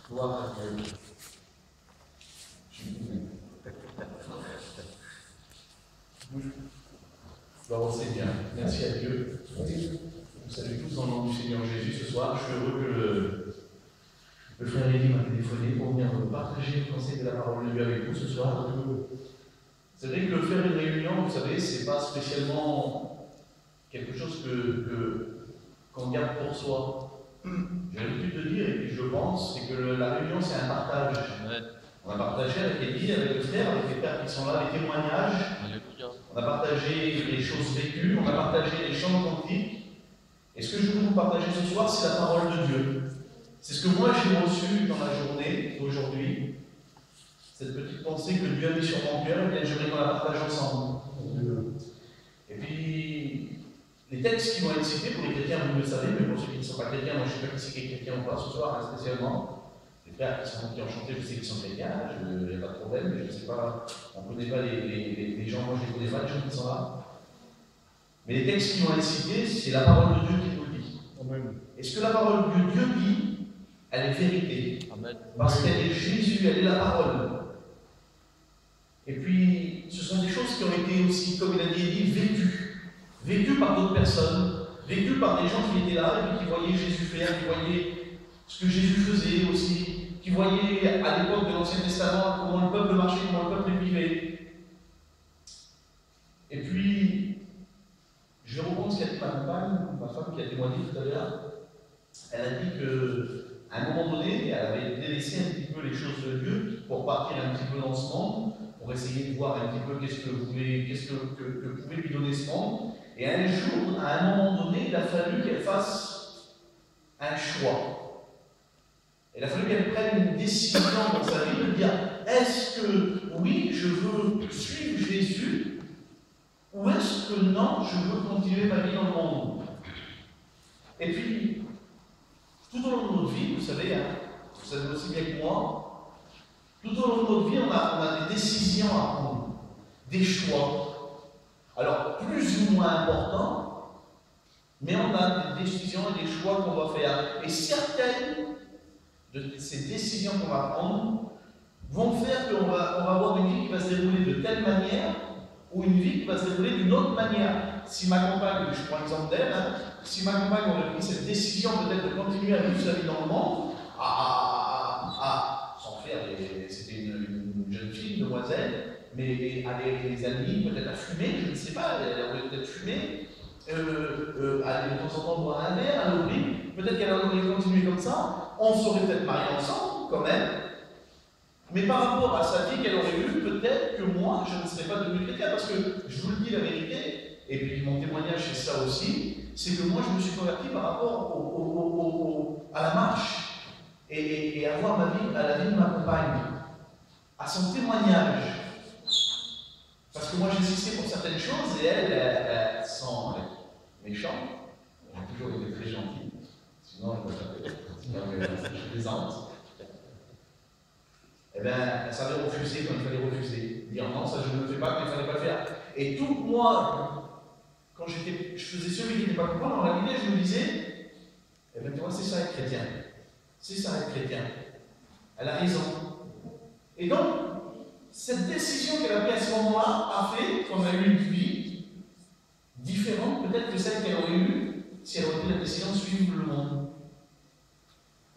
Gloire à Dieu. Gloire au Seigneur. Merci à Dieu. Vous savez tous dans le nom du Seigneur Jésus ce soir. Je suis heureux que le frère Élie m'a téléphoné pour venir partager le conseil de la parole de Dieu avec vous ce soir. C'est vrai que le faire une réunion, vous savez, c'est pas spécialement quelque chose qu'on garde pour soi. J'ai l'habitude de dire, et puis je pense, c'est que la réunion c'est un partage. On a partagé avec Élie, avec le frère, avec les frères qui sont là, les témoignages. On a partagé les choses vécues, on a partagé les chants cantiques. Et ce que je veux vous partager ce soir, c'est la parole de Dieu. C'est ce que moi j'ai reçu dans la journée d'aujourd'hui. Cette petite pensée que Dieu a mis sur mon cœur, et bien j'aimerais qu'on la partage ensemble. Et puis, les textes qui vont être cités pour les chrétiens, vous le savez, mais pour ceux qui ne sont pas chrétiens, moi je ne sais pas qui c'est qui est chrétien ou pas ce soir, hein, spécialement. Les frères qui ont chanté, je sais qu'ils sont chrétiens, il n'y a pas de problème, mais je ne sais pas, on ne connaît pas les gens, moi je ne connais pas les gens qui sont là. Mais les textes qui vont être cités, c'est la parole de Dieu qui nous le dit. Amen. Et ce que la parole de Dieu dit, elle est vérité. Amen. Parce qu'elle est Jésus, elle est la parole. Et puis, ce sont des choses qui ont été aussi, comme il a dit, vécues par d'autres personnes, vécues par des gens qui étaient là et qui voyaient Jésus faire, qui voyaient ce que Jésus faisait aussi, qui voyaient à l'époque de l'Ancien Testament comment le peuple marchait, comment le peuple vivait. Et puis, je vais reprendre ce qu'a dit ma compagne, ma femme qui a témoigné tout à l'heure. Elle a dit qu'à un moment donné, elle avait délaissé un petit peu les choses de Dieu pour partir un petit peu dans ce monde, pour essayer de voir un petit peu qu'est-ce que pouvait lui donner ce monde. Et un jour, à un moment donné, il a fallu qu'elle fasse un choix. Il a fallu qu'elle prenne une décision dans sa vie de dire, est-ce que oui, je veux suivre Jésus, ou est-ce que non, je veux continuer ma vie dans le monde? Et puis, tout au long de notre vie, vous savez, vous savez aussi bien que moi, tout au long de notre vie, on a des décisions à prendre, des choix. Alors, plus ou moins importants, mais on a des décisions et des choix qu'on va faire. Et certaines de ces décisions qu'on va prendre vont faire qu'on va avoir une vie qui va se dérouler de telle manière ou une vie qui va se dérouler d'une autre manière. Si ma compagne, je prends l'exemple d'elle, si ma compagne aurait pris cette décision peut-être de continuer à vivre sa vie dans le monde, sans faire, c'était une jeune fille, une demoiselle, mais aller avec les amis, peut-être à fumer, je ne sais pas, elle aurait peut-être fumé, aller de temps en temps boire un verre, à l'oubli, peut-être qu'elle aurait continué comme ça, on serait peut-être mariés ensemble, quand même. Mais par rapport à sa vie qu'elle aurait eue, peut-être que moi, je ne serais pas devenu chrétien, parce que je vous le dis la vérité, et puis mon témoignage c'est ça aussi, c'est que moi je me suis converti par rapport à la marche, et à voir à la vie de ma compagne, à son témoignage. Parce que moi j'insistais pour certaines choses, et elle sans être méchante, elle a toujours été très gentille, sinon elle je plaisante. Eh bien, elle savait refuser quand il fallait refuser. Dire non, ça je ne le fais pas quand il ne fallait pas le faire. Et tout, moi, quand je faisais celui qui n'était pas coupable, en réalité, je me disais, eh bien, tu vois, c'est ça être chrétien. C'est ça être chrétien. Elle a raison. Et donc, cette décision qu'elle a prise à ce moment-là a fait qu'on a eu une vie différente, peut-être que celle qu'elle aurait eue si elle aurait pris la décision de suivre le monde.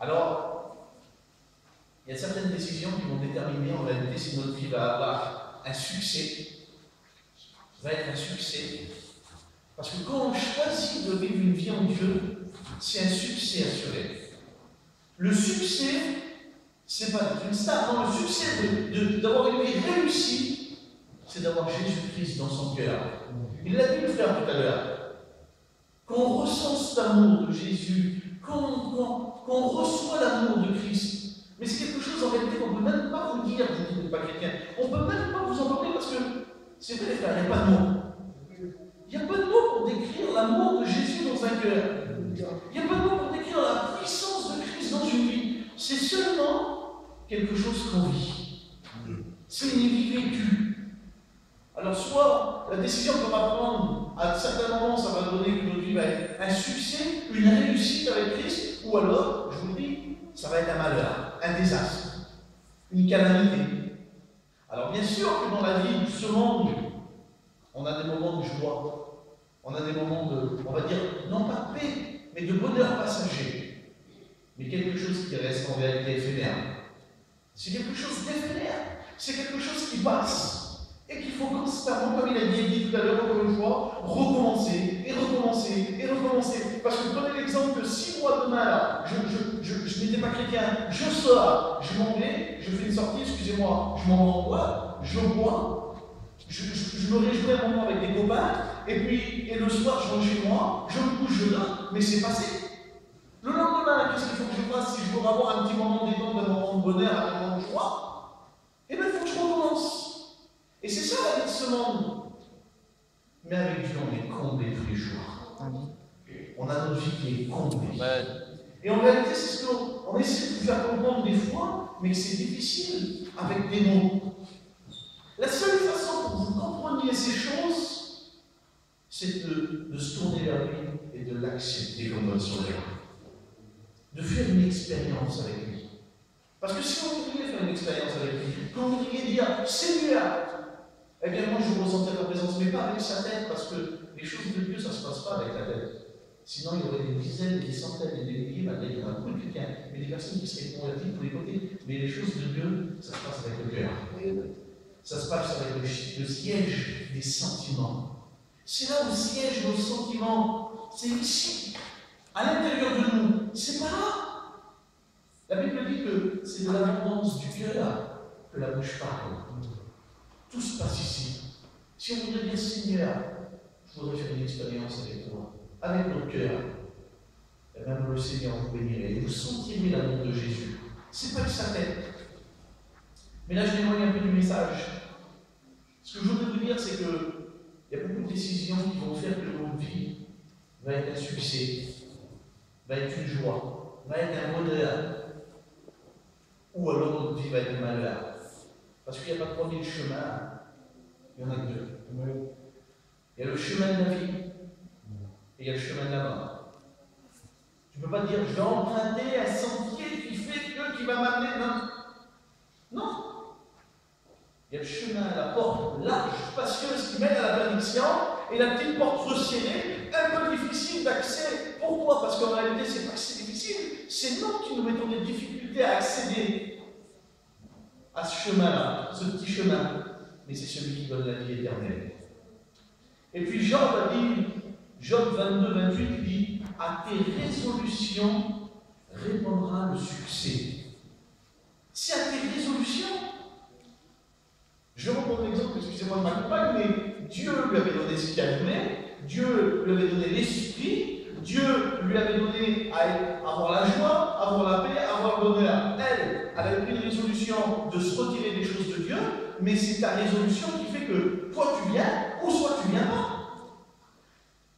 Alors, il y a certaines décisions qui vont déterminer en réalité si notre vie va avoir un succès, va être un succès. Parce que quand on choisit de vivre une vie en Dieu, c'est un succès assuré. Le succès, c'est pas d'être une star, non, le succès d'avoir une vie réussie, c'est d'avoir Jésus-Christ dans son cœur. Il l'a dit le frère tout à l'heure. Qu'on ressent cet amour de Jésus, qu'on reçoit l'amour de Christ. Mais c'est quelque chose en réalité qu'on ne peut même pas vous dire, vous qui n'êtes pas chrétien. On ne peut même pas vous en parler parce que, c'est vrai les frères, il n'y a pas de mots. Il n'y a pas de mots pour décrire l'amour de Jésus dans un cœur. Il n'y a pas de mots pour décrire la puissance de Christ dans une vie. C'est seulement quelque chose qu'on vit. C'est une vie vécue. Alors soit la décision qu'on va prendre, à certains moments, ça va donner que notre vie va être un succès, une réussite avec Christ, ou alors, je vous le dis, ça va être un malheur, un désastre, une calamité. Alors bien sûr que dans la vie de ce monde, on a des moments de joie, on a des moments de, on va dire, non pas de paix, mais de bonheur passager, mais quelque chose qui reste en réalité éphémère. C'est quelque chose d'éphémère, c'est quelque chose qui passe, et qu'il faut constamment, comme il a dit tout à l'heure, encore une fois, recommencer, et recommencer, et recommencer. Parce que prenez l'exemple que si moi demain, là, je n'étais pas chrétien, je sors, je m'en vais, je fais une sortie, excusez-moi, je m'en vais en boîte, je bois, je me réjouis un moment avec des copains, et le soir, je rentre chez moi, je me couche, je dors, mais c'est passé. Le lendemain, qu'est-ce qu'il faut que je fasse si je veux avoir un petit moment de détente, un moment de bonheur, un moment de joie? Eh bien, il faut que je recommence. Et c'est ça la vie de ce monde. Mais avec Dieu, on est comblé tous les jours. On a notre vie qui est comblée. Et en réalité, c'est ce qu'on essaie de vous faire comprendre des fois, mais que c'est difficile avec des mots. La seule façon pour que vous compreniez ces choses, c'est de se tourner vers lui et de l'accepter comme votre sauveur. De faire une expérience avec lui. Parce que si vous voudriez faire une expérience avec lui, que vous voudriez dire Seigneur, eh bien moi je ressentais ta présence, mais pas avec sa tête, parce que les choses de Dieu, ça ne se passe pas avec la tête. Sinon, il y aurait des dizaines, des centaines, des milliers, maintenant il y aura beaucoup de chrétiens, mais des personnes qui seraient converties de tous les côtés. Mais les choses de Dieu, ça se passe avec le cœur. Ça se passe avec le siège des sentiments. C'est là où siègent nos sentiments. C'est ici, à l'intérieur de nous. C'est pas là. La Bible dit que c'est de l'abondance du cœur que la bouche parle. Tout se passe ici. Si on voudrait dire Seigneur, je voudrais faire une expérience avec toi, avec notre cœur, et même le Seigneur vous bénirait. Et vous sentirez l'amour de Jésus. C'est pas que sa tête. Mais là, je m'éloigne un peu du message. Ce que je voudrais vous dire, c'est qu'il y a beaucoup de décisions qui vont faire que notre vie va être un succès, va être une joie, va être un bonheur, ou alors notre vie va être un malheur. Parce qu'il n'y a pas de premier chemin, il y en a que deux. Il y a le chemin de la vie, et il y a le chemin de la mort. Tu ne peux pas dire, je vais emprunter un sentier qui fait que, qui va m'amener. Non. Non. Il y a le chemin, la porte large, spacieuse qui mène à la bénédiction, et la petite porte resserrée, un peu difficile d'accès. Pourquoi? Parce qu'en réalité, c'est pas que c'est difficile, c'est nous qui nous mettons des difficultés à accéder à ce chemin-là, ce petit chemin. Mais c'est celui qui donne la vie éternelle. Et puis Job a dit, Job 22, 28, il dit, à tes résolutions répondra le succès. C'est à tes résolutions. Je vais reprendre l'exemple, excusez-moi de ma compagne, mais Dieu lui avait donné ce qu'il voulait, Dieu lui avait donné l'esprit, Dieu lui avait donné à avoir la joie, avoir la paix, avoir le bonheur. Elle avait pris une résolution de se retirer des choses de Dieu, mais c'est ta résolution qui fait que toi tu viens, ou soit tu viens pas.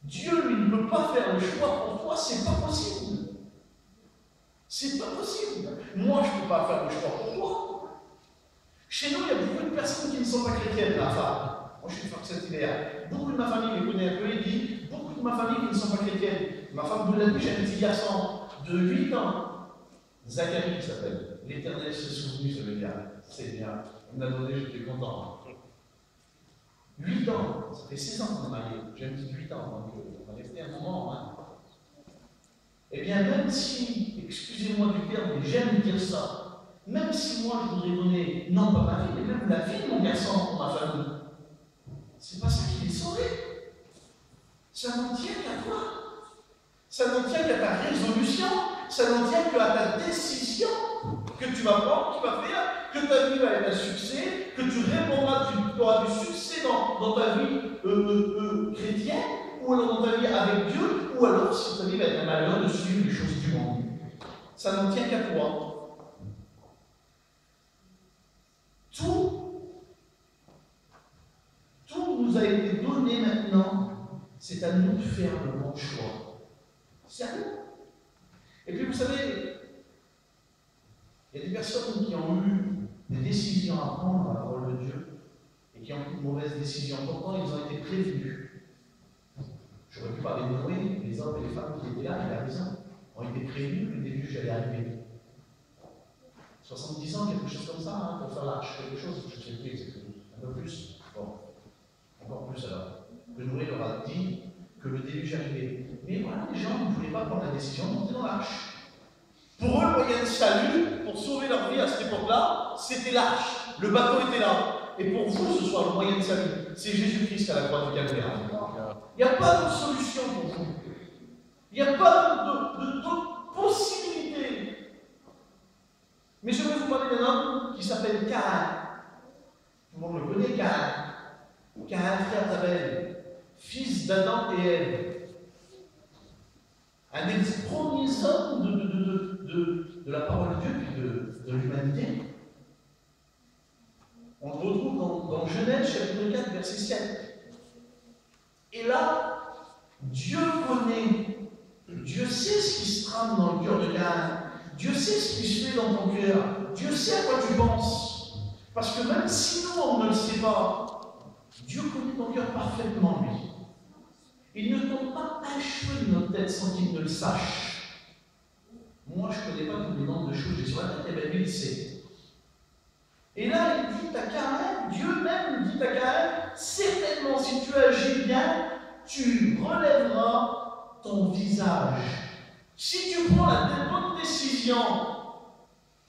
Dieu, lui, ne peut pas faire le choix pour toi, c'est pas possible. C'est pas possible. Moi, je ne peux pas faire le choix pour toi. Chez nous, il y a beaucoup de personnes qui ne sont pas chrétiennes, la femme. Moi, je suis fort cette idée. Beaucoup de ma famille les connaît un peu, il dit, beaucoup de ma famille qui ne sont pas chrétiennes. Ma femme vous l'a dit, j'ai un petit garçon de 8 ans. Zacharie, il s'appelle. L'Éternel s'est souvenu, ça veut dire. C'est bien. On me l'a donné, j'étais content. 8 ans, ça fait 16 ans qu'on est mariés. J'ai un petit 8 ans, donc on va rester un moment. Hein. Eh bien, même si, excusez-moi du terme, mais j'aime dire ça, même si moi je voudrais donner, non pas ma vie, mais même la vie de mon garçon pour ma famille, c'est pas ça qui est sauvé. Ça n'en tient qu'à toi. Ça n'en tient qu'à ta résolution. Ça n'en tient qu'à ta décision que tu vas prendre, que tu vas faire, que ta vie va être un succès, que tu répondras, tu auras du succès dans ta vie chrétienne, ou alors dans ta vie avec Dieu, ou alors si ta vie va être un malheur de suivre les choses du monde. Ça n'en tient qu'à toi. Tout nous a été donné maintenant. C'est à nous de faire le bon choix. C'est à nous. Et puis vous savez, il y a des personnes qui ont eu des décisions à prendre à la parole de Dieu et qui ont pris de mauvaises décisions. Pourtant, ils ont été prévenus. J'aurais pu parler de Noé, les hommes et les femmes qui étaient là, et la maison, ont été prévenus que des juges allaient arriver. 70 ans, quelque chose comme ça, hein, pour faire l'arche, quelque chose, je ne sais plus exactement, un peu plus, bon, encore plus alors. Que Noé leur a dit que le déluge arrivait. Mais voilà, les gens ne voulaient pas prendre la décision de monter dans l'arche. Pour eux, le moyen de salut, pour sauver leur vie à cette époque-là, c'était l'arche. Le bateau était là. Et pour vous, ce soir, le moyen de salut, c'est Jésus-Christ à la croix du Calvaire. Il n'y a pas d'autre solution pour vous. Il n'y a pas d'autre possibilité. Mais je vais vous parler d'un homme qui s'appelle Caïn. Tout le monde le connaît, Caïn. Caïn, frère d'Abel, fils d'Adam et Ève. Un des premiers hommes de la parole de Dieu puis de l'humanité. On le retrouve dans Genèse, chapitre 4, verset 7. Et là, Dieu connaît, Dieu sait ce qui se trame dans le cœur de Caïn. Dieu sait ce qui se fait dans ton cœur. Dieu sait à quoi tu penses. Parce que même si nous, on ne le sait pas, Dieu connaît ton cœur parfaitement, lui. Il ne tombe pas un cheveu de notre tête sans qu'il ne le sache. Moi, je ne connais pas tous les nombres de choses que j'ai sur la tête, et bien lui, il sait. Et là, il dit à Caïn, Dieu même dit à Caïn, certainement, si tu agis bien, tu relèveras ton visage. Si tu prends la bonne décision,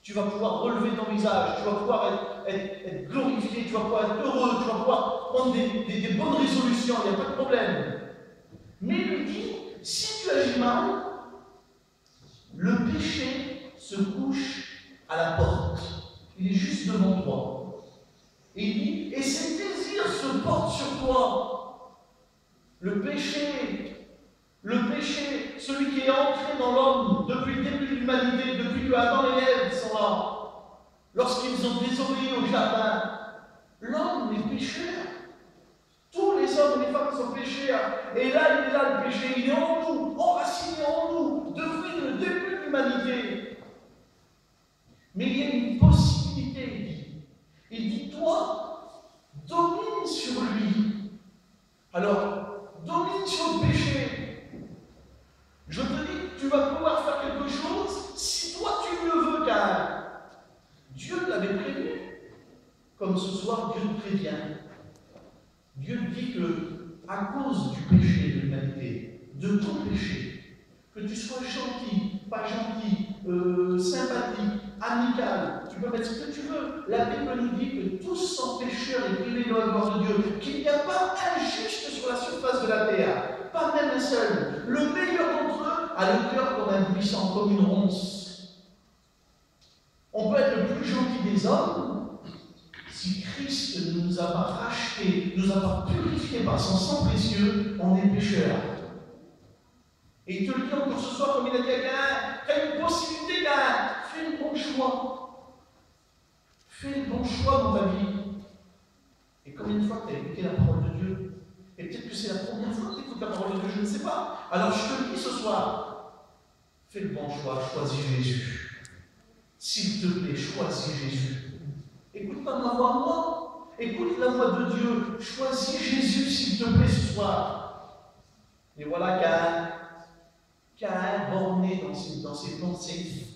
tu vas pouvoir relever ton visage, tu vas pouvoir être glorifié, tu vas pouvoir être heureux, tu vas pouvoir prendre des bonnes résolutions, il n'y a pas de problème. Mais il lui dit, si tu agis mal, le péché se couche à la porte. Il est juste devant toi. Et il dit, et ses désirs se portent sur toi. Le péché, celui qui est entré dans l'homme depuis le début de l'humanité, depuis que Adam et Ève sont là, lorsqu'ils ont désobéi au jardin, l'homme est pécheur. Tous les hommes et les femmes sont pécheurs. Et là, il est là, le péché. Il est en nous, enraciné en nous, depuis le début de l'humanité. Mais il y a une possibilité, il dit. Il dit, toi, domine sur lui. Alors, domine sur le péché. Je te dis que tu vas pouvoir faire quelque chose si toi tu le veux, car Dieu l'avait prévenu. Comme ce soir, Dieu te prévient. Dieu dit que, à cause du péché de l'humanité, de ton péché, que tu sois gentil, pas gentil, sympathique, amical, tu peux mettre ce que tu veux. La Bible nous dit que tous sont pécheurs et privés de la gloire de Dieu, qu'il n'y a pas un juste sur la surface de la terre, pas même un seul. Le meilleur d'entre eux a le cœur comme un buisson, comme une ronce. On peut être le plus gentil des hommes. Si Christ ne nous a pas rachetés, ne nous a pas purifiés par son sang précieux, on est pécheurs. Et il te le dit encore ce soir, comme il a dit à Caïn, tu as une possibilité, Caïn, fais le bon choix. Fais le bon choix dans ta vie. Et combien de fois tu as écouté la parole de Dieu? Et peut-être que c'est la première fois que tu écoutes la parole de Dieu, je ne sais pas. Alors je te le dis ce soir, fais le bon choix, choisis Jésus. S'il te plaît, choisis Jésus. Écoute pas ma voix, moi. Écoute la voix de Dieu. Choisis Jésus, s'il te plaît, ce soir. Et voilà Caïn borné dans ses pensées,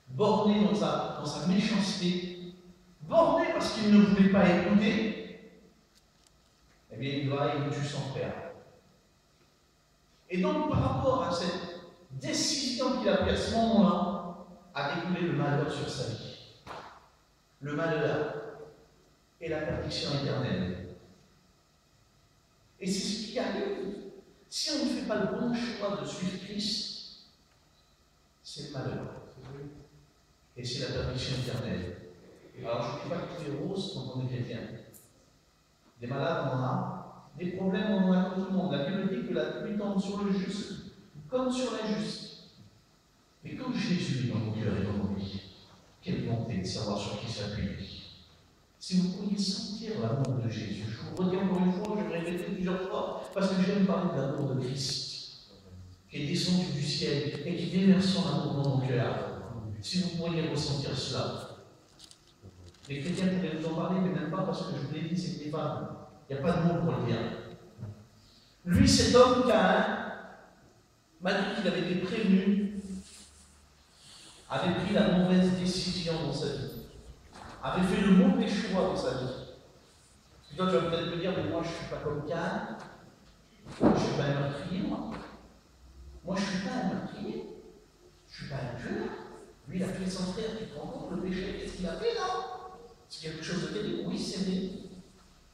borné dans sa méchanceté, borné parce qu'il ne voulait pas écouter, eh bien, il va et il tue son frère. Et donc, par rapport à cette décision qu'il a prise à ce moment-là, a découlé le malheur sur sa vie. Le malheur et la perdition éternelle. Et c'est ce qui arrive. Si on ne fait pas le bon choix de suivre Christ, c'est le malheur. Et c'est la perdition éternelle. Alors je ne dis pas que tout est rose quand on est chrétien. Des malades, on en a. Des problèmes, on en a comme tout le monde. La Bible dit que la pluie tombe sur le juste comme sur l'injuste. Mais quand Jésus est dans mon cœur et dans mon vie, quelle bonté de savoir sur qui s'appuyer. Si vous pourriez sentir l'amour de Jésus, je vous redis encore une fois, je vais répéter plusieurs fois, parce que j'aime parler de l'amour de Christ, qui est descendu du ciel et qui déverse son amour dans mon cœur. Si vous pourriez ressentir cela. Les chrétiens pourraient nous en parler, mais même pas parce que je vous l'ai dit, c'est des femmes. Il n'y a pas de mot pour le dire. Lui, cet homme, Caïn, m'a dit qu'il avait été prévenu avait pris la mauvaise décision dans sa vie, avait fait le mauvais choix dans sa vie. Et toi, tu vas peut-être me dire, mais moi, je ne suis pas comme Caïn, je ne suis pas un meurtrier, moi. Moi, je ne suis pas un meurtrier, je ne suis pas un tueur. Lui, il a tué son frère, tu te rends compte, le péché, qu'est-ce qu'il a fait, non? C'est quelque chose de terrible, oui, c'est vrai.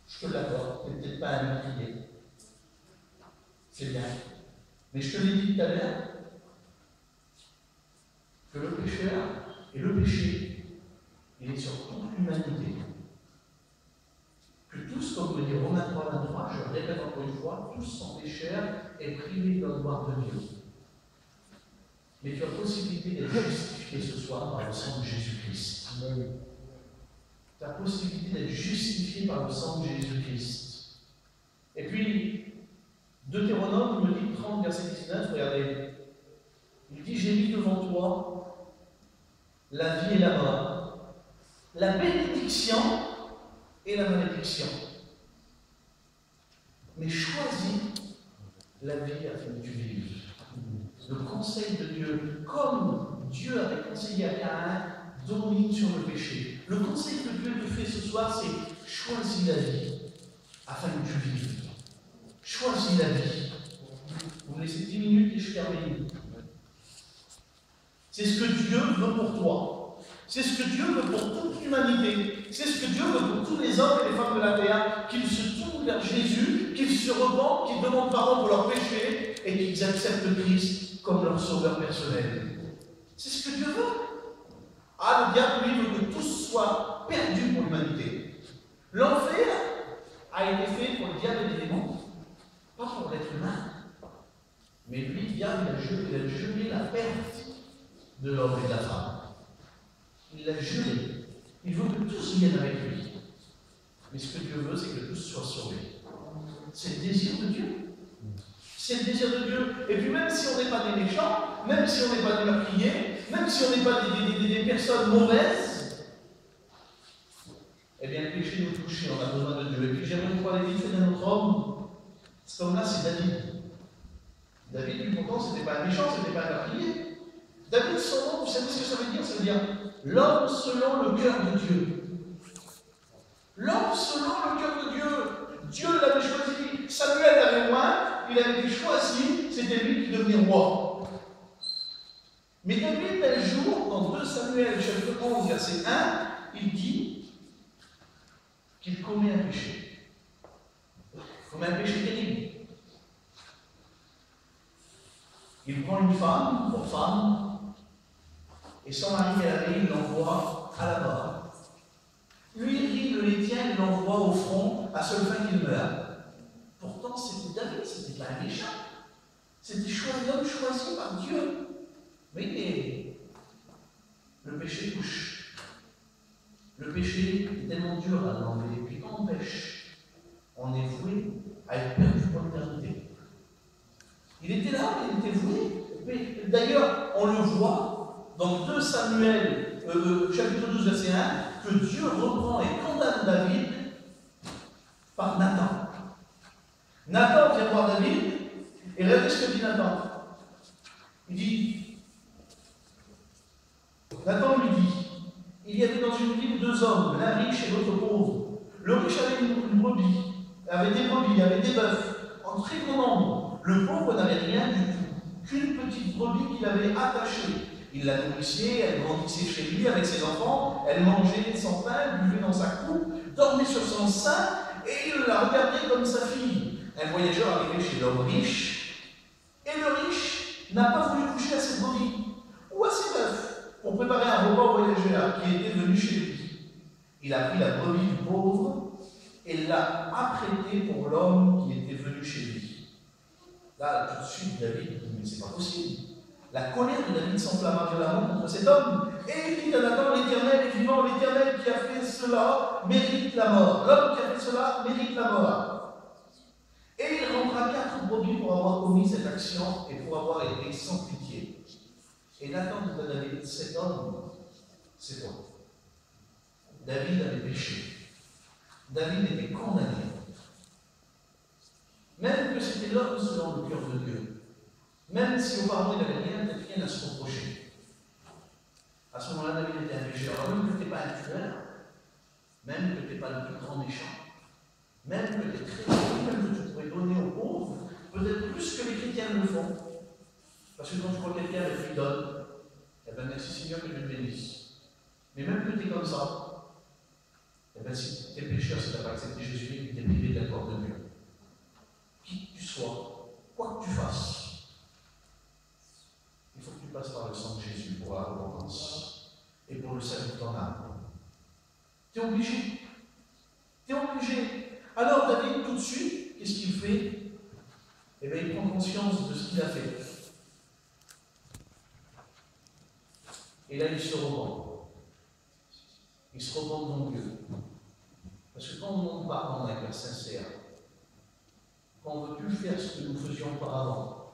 Je te l'accorde, tu n'es peut-être pas un meurtrier. C'est bien. Mais je te l'ai dit tout à l'heure, que le pécheur et le péché, il est sur toute l'humanité. Que tous, comme le dit Romains 3, 23, je le répète encore une fois, tous sont pécheurs et privés de la gloire de Dieu. Mais tu as possibilité d'être justifié ce soir par le sang de Jésus-Christ. Tu as possibilité d'être justifié par le sang de Jésus-Christ. Et puis, Deutéronome me dit 30, verset 19, regardez. Il dit, j'ai mis devant toi la vie et la mort, la bénédiction et la malédiction. Mais choisis la vie afin que tu vives. Le conseil de Dieu, comme Dieu avait conseillé à Caïn, domine sur le péché. Le conseil que Dieu te fait ce soir, c'est choisis la vie afin que tu vives. Choisis la vie. Vous me laissez 10 minutes et je termine. C'est ce que Dieu veut pour toi. C'est ce que Dieu veut pour toute l'humanité. C'est ce que Dieu veut pour tous les hommes et les femmes de la terre, qu'ils se tournent vers Jésus, qu'ils se repentent, qu'ils demandent pardon pour leurs péchés et qu'ils acceptent Christ comme leur sauveur personnel. C'est ce que Dieu veut. Ah, le diable, lui, veut que tous soient perdus pour l'humanité. L'enfer a été fait pour le diable et les démons, pas pour l'être humain. Mais lui, le diable, il a juré la perte de l'homme et de la femme. Il l'a juré. Il veut que tous viennent avec lui. Mais ce que Dieu veut, c'est que tous soient sauvés. C'est le désir de Dieu. C'est le désir de Dieu. Et puis même si on n'est pas des méchants, même si on n'est pas des meurtriers, même si on n'est pas des personnes mauvaises, eh bien le péché nous touche et on a besoin de Dieu. Et puis j'aimerais vous parler vite fait d'un autre homme. Cet homme-là, c'est David. David, lui, pourtant, ce n'était pas un méchant, ce n'était pas un meurtrier. David, son nom, vous savez ce que ça veut dire? Ça veut dire l'homme selon le cœur de Dieu. L'homme selon le cœur de Dieu. Dieu l'avait choisi. Samuel l'avait oint, il avait été choisi, c'était lui qui devenait roi. Mais David, un jour, dans 2 Samuel, chapitre 11, verset 1, il dit qu'il commet un péché. Comme un péché terrible. Il prend une femme pour femme, et son mari qu'elle avait, il l'envoie à la mort. Lui, il le tient, il l'envoie au front, à seule fin qu'il meure. Pourtant, c'était David, c'était pas un méchant. C'était l'homme choisi par Dieu. Mais le péché touche. Le péché est tellement dur à l'enlever. Et puis quand on pêche, on est voué à être perdu pour l'éternité. Il était là, il était voué. D'ailleurs, on le voit dans 2 Samuel, chapitre 12, verset 1, que Dieu reprend et condamne David par Nathan. Nathan vient voir David, et regardez ce que dit Nathan. Il dit, Nathan lui dit, il y avait dans une ville 2 hommes, l'un riche et l'autre pauvre. Le riche avait une brebis, avait des brebis, avait des bœufs, en très grand nombre. Le pauvre n'avait rien du tout, qu'une petite brebis qu'il avait attachée. Il la nourrissait, elle grandissait chez lui avec ses enfants, elle mangeait sans pain, buvait dans sa coupe, dormait sur son sein, et il la regardait comme sa fille. Un voyageur arrivait chez l'homme riche, et le riche n'a pas voulu coucher à ses brebis ou à ses bœufs pour préparer un repas au voyageur qui était venu chez lui. Il a pris la brebis du pauvre et l'a apprêtée pour l'homme qui était venu chez lui. Là, tout de suite, David dit, mais c'est pas possible. La colère de David s'enflamma violemment contre cet homme. Et il dit à Nathan, l'Éternel est vivant, l'Éternel qui a fait cela mérite la mort. L'homme qui a fait cela mérite la mort. Et il rentra 4 brebis pour avoir commis cette action et pour avoir été sans pitié. Et Nathan dit à David, cet homme, c'est toi. David avait péché. David était condamné. Même que c'était l'homme selon le cœur de Dieu. Même si auparavant il n'avait rien à se reprocher. À ce moment-là, David était un pécheur. Alors, même que tu n'es pas un tueur, même que tu n'es pas le plus grand méchant, même que tu es très riche, même que tu pourrais donner aux pauvres, peut-être plus que les chrétiens le font. Parce que quand tu vois quelqu'un et tu lui donnes, eh bien merci Seigneur que Dieu te bénisse. Mais même que tu es comme ça, eh bien si tu es pécheur, si tu n'as pas accepté Jésus, tu es privé de la gloire de Dieu. Qui que tu sois, quoi que tu fasses, il faut que tu passes par le sang de Jésus pour la repentance et pour le salut de ton âme. Tu es obligé. Tu es obligé. Alors David, tout de suite, qu'est-ce qu'il fait? Eh bien, il prend conscience de ce qu'il a fait. Et là, il se repent. Il se repent devant Dieu. Parce que quand on pardonne d'un cœur sincère, quand on ne veut plus faire ce que nous faisions auparavant,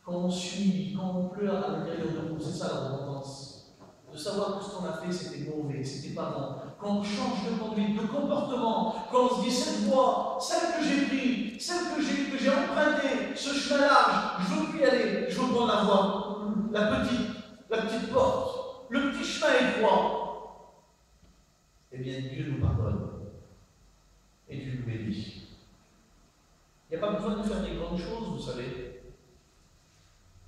quand on suit, quand on pleure à l'intérieur de nous, c'est ça la repentance. De savoir que ce qu'on a fait, c'était mauvais, c'était pas bon. Quand on change de conduite, de comportement, quand on se dit cette voie, celle que j'ai prise, celle que j'ai empruntée, ce chemin large, je ne veux plus y aller, je veux prendre la voie, la petite porte, le petit chemin étroit. Eh bien, Dieu nous pardonne. Et Dieu nous bénit. Il n'y a pas besoin de faire des grandes choses, vous savez.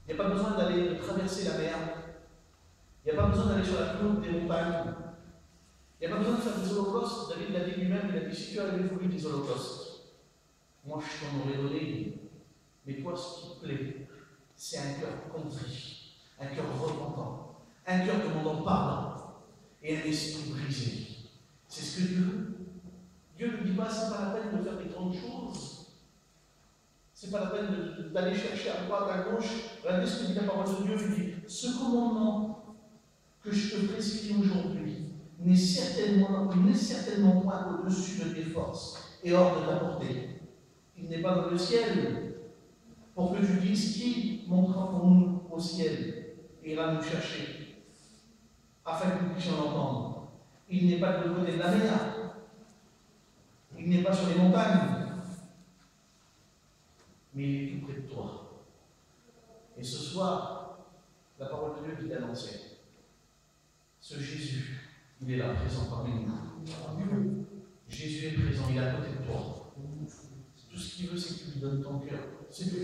Il n'y a pas besoin d'aller traverser la mer. Il n'y a pas besoin d'aller sur la plus haute des montagnes. Il n'y a pas besoin de faire des holocaustes. David l'a dit lui-même, il a dit si tu avais voulu des holocaustes, moi je t'en aurais donné. Mais toi, ce qui te plaît, c'est un cœur contrit, un cœur repentant, un cœur demandant pardon et un esprit brisé. C'est ce que Dieu veut. Dieu ne dit pas, c'est pas la peine de faire des grandes choses. C'est pas la peine d'aller chercher à droite, à gauche. Regardez ce que dit la parole de Dieu. Il dit, ce commandement que je te prescris aujourd'hui n'est certainement point au-dessus de tes forces et hors de ta portée. Il n'est pas dans le ciel pour que tu dises qui montera pour nous au ciel et ira nous chercher afin que nous puissions l'entendre. Il n'est pas de l'autre côté de la mer. Il n'est pas sur les montagnes, mais il est tout près de toi. Et ce soir, la parole de Dieu qui t'a annoncé, ce Jésus, il est là, présent parmi nous. Jésus est présent, il est à côté de toi. Tout ce qu'il veut, c'est que tu lui donnes ton cœur. C'est tout.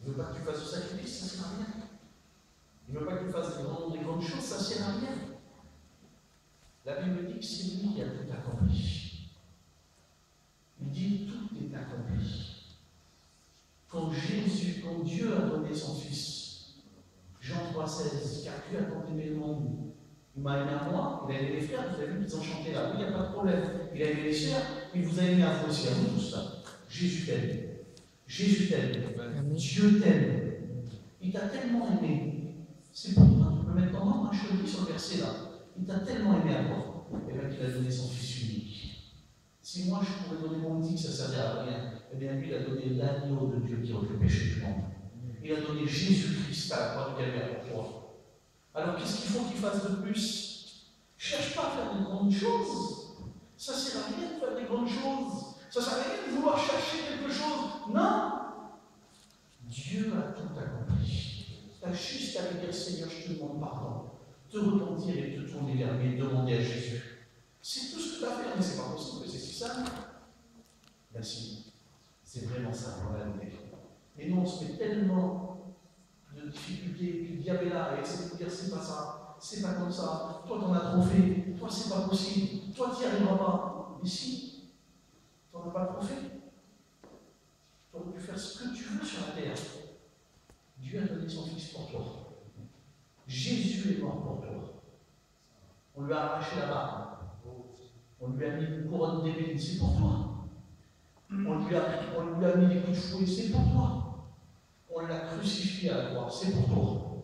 Il ne veut pas que tu fasses du sacrifice, ça ne sert à rien. Il ne veut pas que tu fasses des grandes choses, ça ne sert à rien. La Bible dit que c'est lui qui a tout accompli. Il dit tout est accompli. Quand Dieu a donné son Fils, Jean 3,16, car Dieu a tant aimé le monde. Il m'a aimé à moi, il a aimé les frères, vous avez vu qu'ils ont chanté là, oui, il n'y a pas de problème. Il a aimé les sœurs, il vous a aimé à vous aussi, à vous tous là. Jésus t'aime. Jésus t'aime. Dieu t'aime. Il t'a tellement aimé. C'est pour toi, tu peux mettre ton nom, je te le dis sur le verset là. Il t'a tellement aimé à toi, et bien qu'il a donné son Fils unique. Si moi je pourrais donner mon dit, ça ne servait à rien, eh bien lui il a donné l'agneau de Dieu qui ôte le péché du monde. Il a donné Jésus-Christ à la croix du Calvaire pour toi. Alors qu'est-ce qu'il faut qu'il fasse de plus? Cherche pas à faire de grandes choses. Ça ne sert à rien de faire des grandes choses. Ça ne sert à rien de vouloir chercher quelque chose. Non! Dieu a tout accompli. Tu as juste à lui dire Seigneur, je te demande pardon. Te repentir et te tourner vers lui et demander à Jésus. C'est tout ce que tu as fait, mais c'est pas possible, c'est si simple. Merci. C'est vraiment ça, en réalité. Et nous, on se met tellement de difficultés, puis le diable est là, et essaie de nous dire c'est pas ça, c'est pas comme ça, toi t'en as trop fait, toi c'est pas possible, toi t'y arriveras pas. Mais si, t'en as pas trop fait. Tu aurais pu faire ce que tu veux sur la terre. Dieu a donné son Fils pour toi. Jésus est mort pour toi. On lui a arraché la barbe. On lui a mis une couronne d'épines, c'est pour toi. On lui a mis des coups de fouet, c'est pour toi. On l'a crucifié à la croix, c'est pour toi.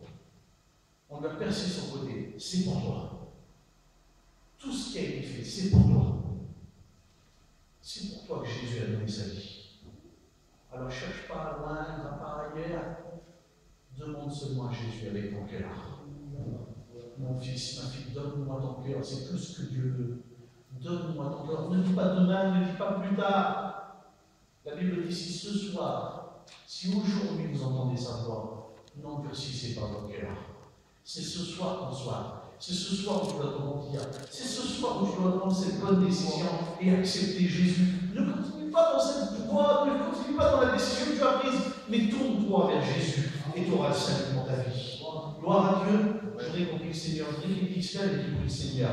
On lui a percé son côté, c'est pour toi. Tout ce qui a été fait, c'est pour toi. C'est pour toi que Jésus a donné sa vie. Alors cherche pas loin, ne va pas ailleurs. Demande seulement à Jésus avec ton cœur. Mon fils, ma fille, donne-moi ton cœur, c'est tout ce que Dieu veut. Donne-moi ton cœur. Ne dis pas demain, ne dis pas plus tard. La Bible dit si ce soir, si aujourd'hui vous entendez sa voix, n'endurcissez pas votre cœur. C'est ce soir ton soir. C'est ce soir où tu dois te mentir. C'est ce soir où tu dois prendre cette bonne décision et accepter Jésus. Ne continue pas dans cette voie, ne continue pas dans la décision que tu as prise, mais tourne-toi vers Jésus et tu auras le salut dans ta vie. Gloire à Dieu. Je voudrais qu'on prie le Seigneur. Je voudrais qu'il prie le Seigneur.